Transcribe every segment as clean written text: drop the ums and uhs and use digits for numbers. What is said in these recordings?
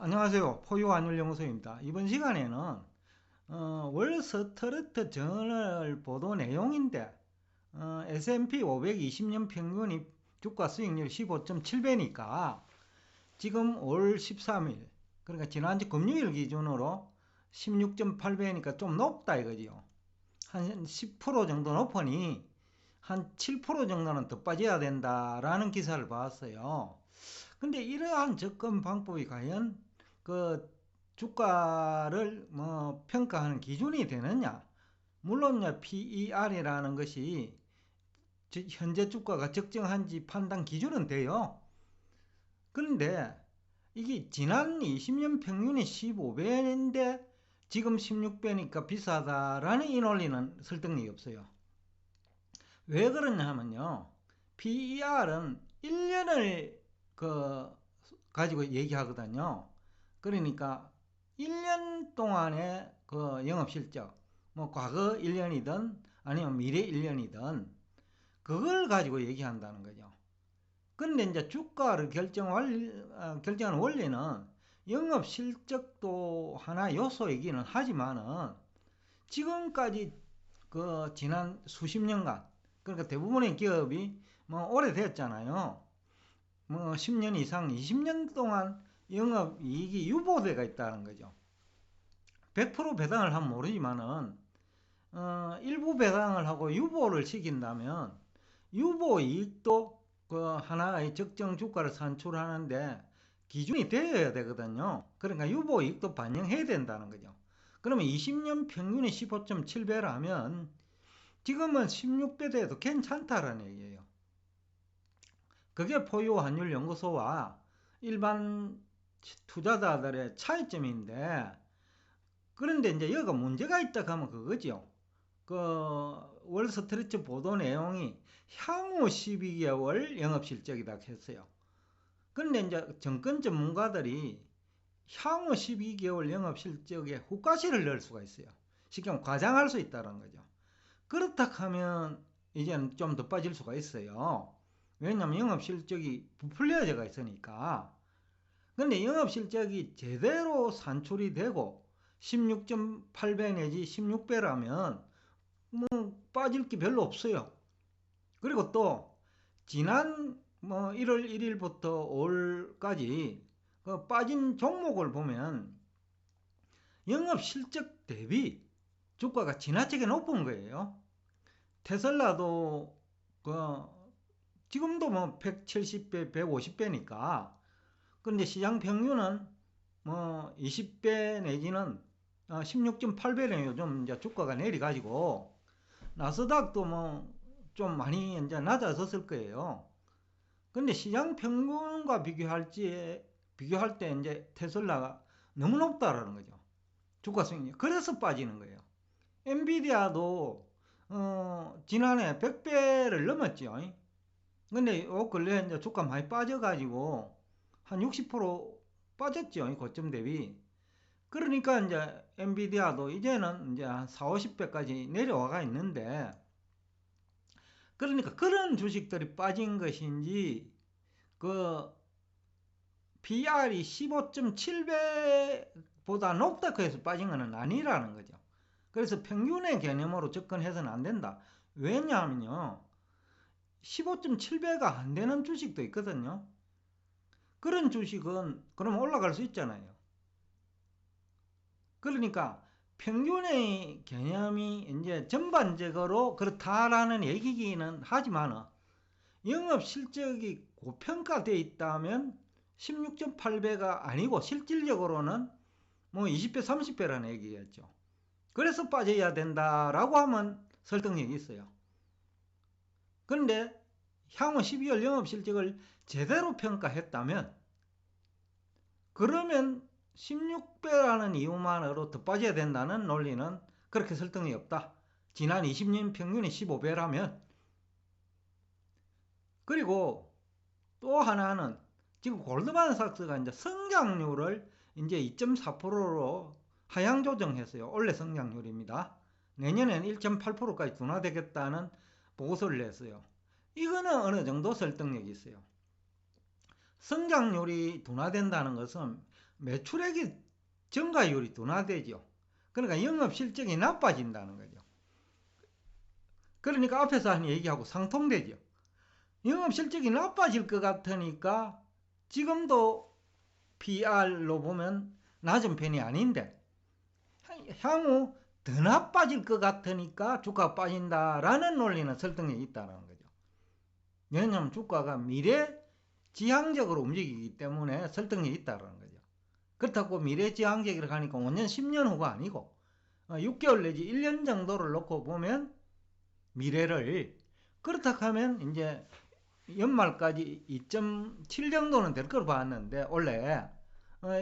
안녕하세요. 포유환율연구소입니다. 이번 시간에는 월스트리트 저널 보도 내용인데 S&P 520년 평균이 주가 수익률 15.7배니까 지금 올 13일, 그러니까 지난주 금요일 기준으로 16.8배니까 좀 높다 이거지요. 한 10% 정도 높으니 한 7% 정도는 더 빠져야 된다라는 기사를 봤어요. 근데 이러한 접근 방법이 과연 그 주가를 평가하는 기준이 되느냐? 물론 PER이라는 것이 현재 주가가 적정한지 판단 기준은 돼요. 그런데 이게 지난 20년 평균이 15배인데 지금 16배니까 비싸다라는 이 논리는 설득력이 없어요. 왜 그러냐 하면요. PER은 1년을 가지고 얘기하거든요. 그러니까 1년 동안의 그 영업실적, 과거 1년이든 아니면 미래 1년이든 그걸 가지고 얘기한다는 거죠. 근데 이제 주가를 결정하는 원리는 영업실적도 하나 요소이기는 하지만은 지금까지 그 지난 수십 년간, 그러니까 대부분의 기업이 오래됐잖아요. 10년 이상, 20년 동안 영업이익이 유보되어 있다는 거죠. 100% 배당을 하면 모르지만은 일부 배당을 하고 유보를 시킨다면 유보이익도 그 하나의 적정 주가를 산출하는데 기준이 되어야 되거든요. 그러니까 유보이익도 반영해야 된다는 거죠. 그러면 20년 평균이 15.7배라면 지금은 16배 돼도 괜찮다라는 얘기예요. 그게 포유환율연구소와 일반 투자자들의 차이점인데, 그런데 이제 여기가 문제가 있다 하면 그거죠. 그 월스트리트 보도 내용이 향후 12개월 영업실적이다 했어요. 그런데 이제 정권 전문가들이 향후 12개월 영업실적에 후가시를 넣을 수가 있어요. 쉽게 말하면 과장할 수 있다는 거죠. 그렇다 하면 이제는 좀 더 빠질 수가 있어요. 왜냐하면 영업실적이 부풀려져가 있으니까. 근데 영업실적이 제대로 산출이 되고 16.8배 내지 16배라면 빠질 게 별로 없어요. 그리고 또 지난 1월 1일부터 올까지 그 빠진 종목을 보면 영업실적 대비 주가가 지나치게 높은 거예요. 테슬라도 지금도 170배, 150배니까. 그런데 시장 평균은 20배 내지는 16.8배는 요즘 이제 주가가 내려가지고 나스닥도 좀 많이 이제 낮아졌을 거예요. 근데 시장 평균과 비교할 때 이제 테슬라가 너무 높다라는 거죠. 주가 수익률. 그래서 빠지는 거예요. 엔비디아도 지난해 100배를 넘었죠. 근데 요 근래 이제 주가 많이 빠져가지고 한 60% 빠졌죠. 고점 대비. 그러니까 이제 엔비디아도 이제는 이제 한 4, 50배까지 내려와가 있는데, 그러니까 그런 주식들이 빠진 것인지 그 PR이 15.7배보다 높다고 해서 빠진 건 아니라는 거죠. 그래서 평균의 개념으로 접근해서는 안 된다. 왜냐하면요, 15.7배가 안 되는 주식도 있거든요. 그런 주식은 그럼 올라갈 수 있잖아요. 그러니까 평균의 개념이 이제 전반적으로 그렇다라는 얘기기는 하지만 영업 실적이 고평가되어 있다면 16.8배가 아니고 실질적으로는 20배, 30배라는 얘기겠죠. 그래서 빠져야 된다라고 하면 설득력이 있어요. 그런데 향후 12월 영업실적을 제대로 평가했다면 그러면 16배라는 이유만으로 더 빠져야 된다는 논리는 그렇게 설득력이 없다. 지난 20년 평균이 15배라면. 그리고 또 하나는 지금 골드만삭스가 이제 성장률을 이제 2.4%로 하향 조정했어요. 올해 성장률입니다. 내년에는 1.8%까지 둔화되겠다는 보고서를 냈어요. 이거는 어느 정도 설득력이 있어요. 성장률이 둔화된다는 것은 매출액이 증가율이 둔화되죠. 그러니까 영업실적이 나빠진다는 거죠. 그러니까 앞에서 한 얘기하고 상통되죠. 영업실적이 나빠질 것 같으니까 지금도 PR로 보면 낮은 편이 아닌데 향후 더 나빠질 것 같으니까 주가가 빠진다라는 논리는 설득력이 있다는 거죠. 왜냐하면 주가가 미래지향적으로 움직이기 때문에 설득력이 있다는 거죠. 그렇다고 미래지향적이라고 하니까 5년, 10년 후가 아니고 6개월 내지 1년 정도를 놓고 보면 미래를, 그렇다 하면 이제 연말까지 2.7 정도는 될 거로 봤는데 원래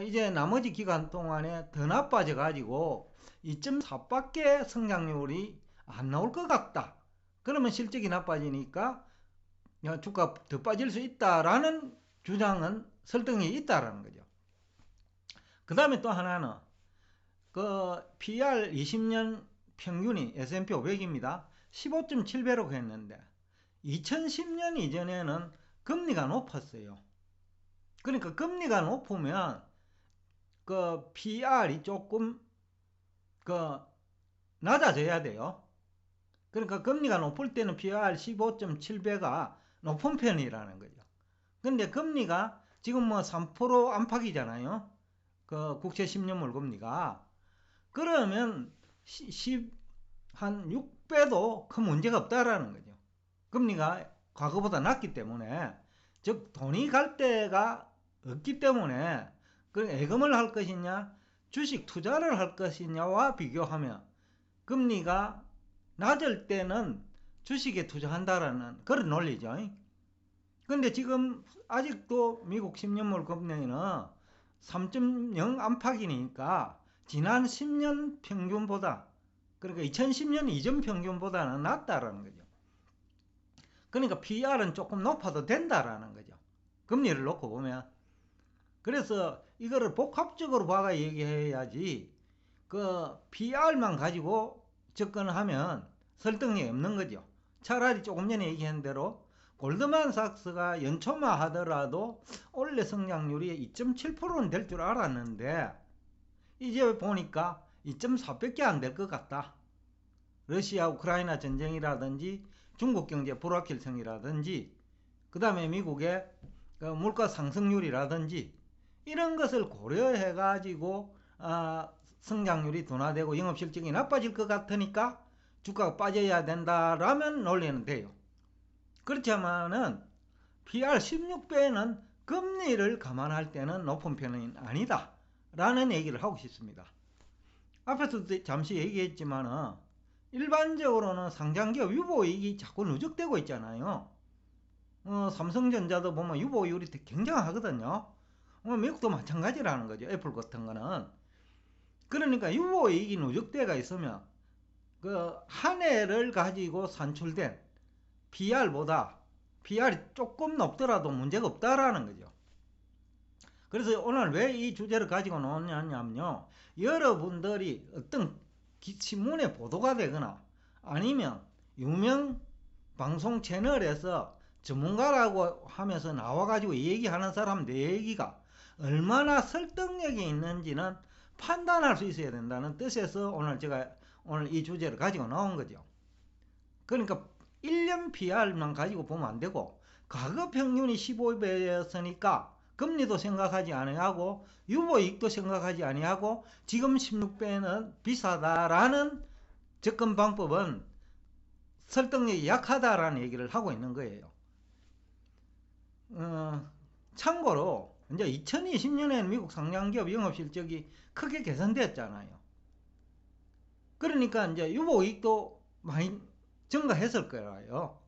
이제 나머지 기간 동안에 더 나빠져 가지고 2.4밖에 성장률이 안 나올 것 같다. 그러면 실적이 나빠지니까 주가 더 빠질 수 있다라는 주장은 설득력이 있다라는 거죠. 그 다음에 또 하나는 그 PR 20년 평균이 S&P 500입니다. 15.7배라고 했는데 2010년 이전에는 금리가 높았어요. 그러니까 금리가 높으면 그 PR이 조금 그 낮아져야 돼요. 그러니까 금리가 높을 때는 PR 15.7배가 높은 편이라는 거죠. 근데 금리가 지금 뭐 3% 안팎이잖아요. 그 국채 10년물 금리가. 그러면 한 6배도 큰 문제가 없다라는 거죠. 금리가 과거보다 낮기 때문에, 즉 돈이 갈 데가 없기 때문에 그 예금을 할 것이냐 주식 투자를 할 것이냐와 비교하면 금리가 낮을 때는 주식에 투자한다라는 그런 논리죠. 근데 지금 아직도 미국 10년물 금리는 3.0 안팎이니까 지난 10년 평균보다, 그러니까 2010년 이전 평균보다는 낮다라는 거죠. 그러니까 PR은 조금 높아도 된다라는 거죠. 금리를 놓고 보면. 그래서 이거를 복합적으로 봐가 얘기해야지 그 PR만 가지고 접근하면 설득력이 없는 거죠. 차라리 조금 전에 얘기한 대로 골드만삭스가 연초만 하더라도 올해 성장률이 2.7%는 될 줄 알았는데 이제 보니까 2.4밖에 안 될 것 같다. 러시아 우크라이나 전쟁이라든지 중국 경제 불확실성이라든지 그 다음에 미국의 물가 상승률이라든지 이런 것을 고려해 가지고 성장률이 둔화되고 영업실적이 나빠질 것 같으니까 주가가 빠져야 된다라면 논리는 돼요. 그렇지만은 PR 16배는 금리를 감안할 때는 높은 편은 아니다 라는 얘기를 하고 싶습니다. 앞에서도 잠시 얘기했지만은 일반적으로는 상장기업 유보이익이 자꾸 누적되고 있잖아요. 삼성전자도 보면 유보율이 굉장하거든요. 미국도 마찬가지라는 거죠. 애플 같은 거는. 그러니까 유보이익이 누적대가 있으면 그 한 해를 가지고 산출된 PR보다 PR이 조금 높더라도 문제가 없다라는 거죠. 그래서 오늘 왜 이 주제를 가지고 나왔냐면요, 여러분들이 어떤 신문에 보도가 되거나 아니면 유명 방송 채널에서 전문가라고 하면서 나와가지고 얘기하는 사람 내 얘기가 얼마나 설득력이 있는지는 판단할 수 있어야 된다는 뜻에서 오늘 이 주제를 가지고 나온 거죠. 그러니까 1년 PR만 가지고 보면 안 되고 과거 평균이 15배였으니까 금리도 생각하지 아니하고 유보이익도 생각하지 아니하고 지금 16배는 비싸다라는 접근 방법은 설득력이 약하다라는 얘기를 하고 있는 거예요. 참고로 이제 2020년에는 미국 상장기업 영업실적이 크게 개선됐잖아요. 그러니까 이제 유보이익도 많이 증가했을 거예요.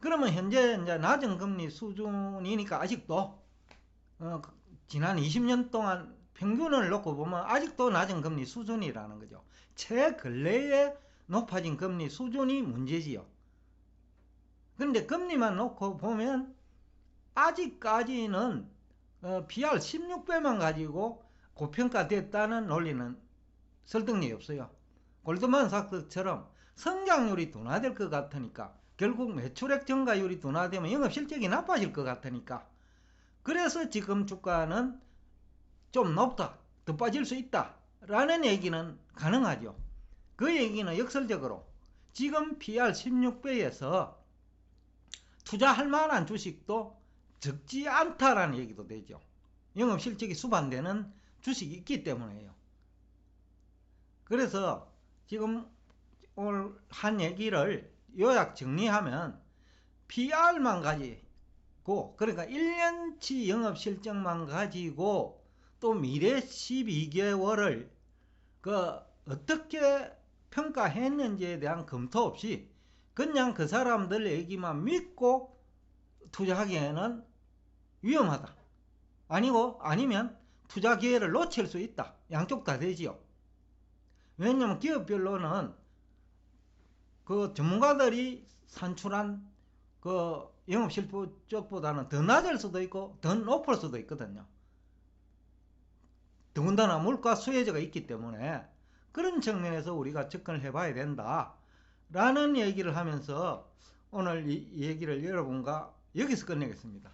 그러면 현재 이제 낮은 금리 수준이니까 아직도 지난 20년 동안 평균을 놓고 보면 아직도 낮은 금리 수준이라는 거죠. 최근래에 높아진 금리 수준이 문제지요. 그런데 금리만 놓고 보면 아직까지는 PR 16배만 가지고 고평가됐다는 논리는 설득력이 없어요. 골드만삭스처럼 성장률이 둔화될 것 같으니까, 결국 매출액 증가율이 둔화되면 영업실적이 나빠질 것 같으니까, 그래서 지금 주가는 좀 높다, 더 빠질 수 있다 라는 얘기는 가능하죠. 그 얘기는 역설적으로 지금 PR 16배에서 투자할 만한 주식도 적지 않다라는 얘기도 되죠. 영업실적이 수반되는 주식이 있기 때문에요. 그래서 지금 오늘 한 얘기를 요약 정리하면 PR만 가지고, 그러니까 1년치 영업실적만 가지고 또 미래 12개월을 어떻게 평가했는지에 대한 검토 없이 그냥 그 사람들 얘기만 믿고 투자하기에는 위험하다. 아니면 투자 기회를 놓칠 수 있다. 양쪽 다 되지요. 왜냐면 기업별로는 그 전문가들이 산출한 그 영업실적보다는 더 낮을 수도 있고 더 높을 수도 있거든요. 더군다나 물가 수혜자가 있기 때문에 그런 측면에서 우리가 접근을 해봐야 된다 라는 얘기를 하면서 오늘 이 얘기를 여러분과 여기서 끝내겠습니다.